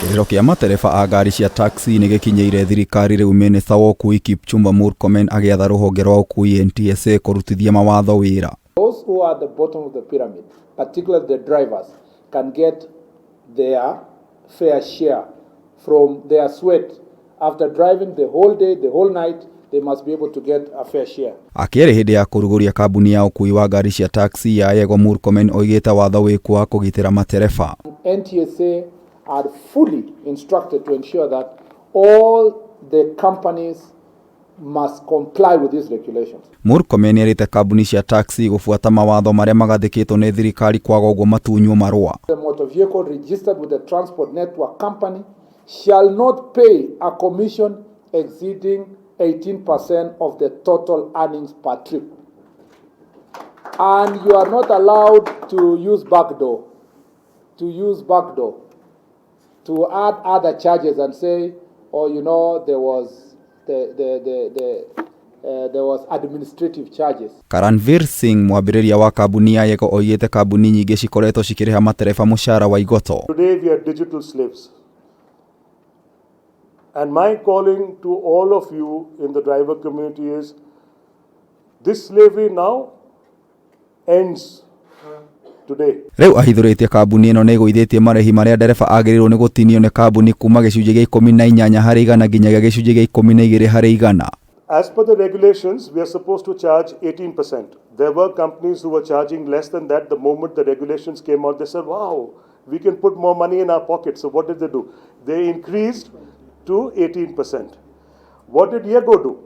Kĩrĩro kĩa matereba a ngari cia taxi nĩ gĩkinyĩire thirikari rĩu MINISTA wa ũkui KIPCHUMBA MURKOMEN agĩatha rũhonge rwa ũkui NTSA kũrutithia mawatho wĩra. Those who are at the bottom of the pyramid, particularly the drivers, can get their fair share from their sweat. After driving the whole day, the whole night, they must be able to get a fair share. Akĩrĩ hĩndĩ ya kũrugũria kambuni ya ũkui wa ngari cia taxi ya Yego, MURKOMEN oigĩte watho wĩkuo wa kũgitĩra matereba. NTSA are fully instructed to ensure that all the companies must comply with these regulations. MURKOMEN erĩte kambuni cia taxi gũbuata mawatho marĩa magathĩkĩtwo nĩ thirikari kwaga ũguo matunywo marũa. The motor vehicle registered with the Transport Network Company shall not pay a commission exceeding 18% of the total earnings per trip. And you are not allowed to use backdoor, to add other charges and say, oh, you know, there was administrative charges. Karanvir Singh, mwambĩrĩria wa kambuni ya Yego, oigĩte kambuni nyingĩ cikoretwo cikĩrĩha matereba mũcara wa IGOTO. Today we are digital slaves. And my calling to all of you in the driver community is, this slavery now ends today. Rĩu ahithũrĩtie kambuni ĩno nĩ ĩgũithĩtie marĩhi marĩa ndereba agĩrĩirwo nĩ gũtinio nĩ kambuni kuma gĩcunjĩ gĩa 18 harĩ igana nginyagia gĩcunjĩ gĩa 12 harĩ igana. As per the regulations, we are supposed to charge 18%. There were companies who were charging less than that. The moment the regulations came out, they said, wow, we can put more money in our pockets. So what did they do? They increased to 18%. What did Yego do?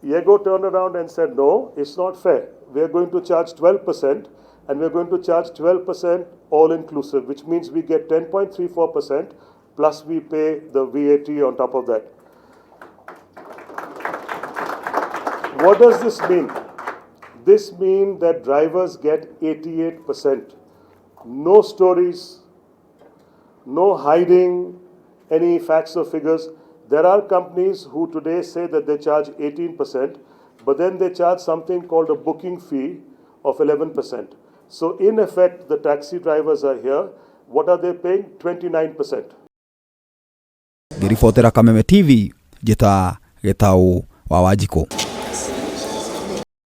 Yego turned around and said, no, it's not fair. We are going to charge 12%, and we're going to charge 12% all inclusive, which means we get 10.34% plus we pay the VAT on top of that. What does this mean? This means that drivers get 88%. No stories, no hiding any facts or figures. There are companies who today say that they charge 18%, but then they charge something called a booking fee of 11%. So in effect, the taxi drivers are here. What are they paying? 29%. Ngiribotera Kameme TV, Gĩtaũ wa Wanjikũ.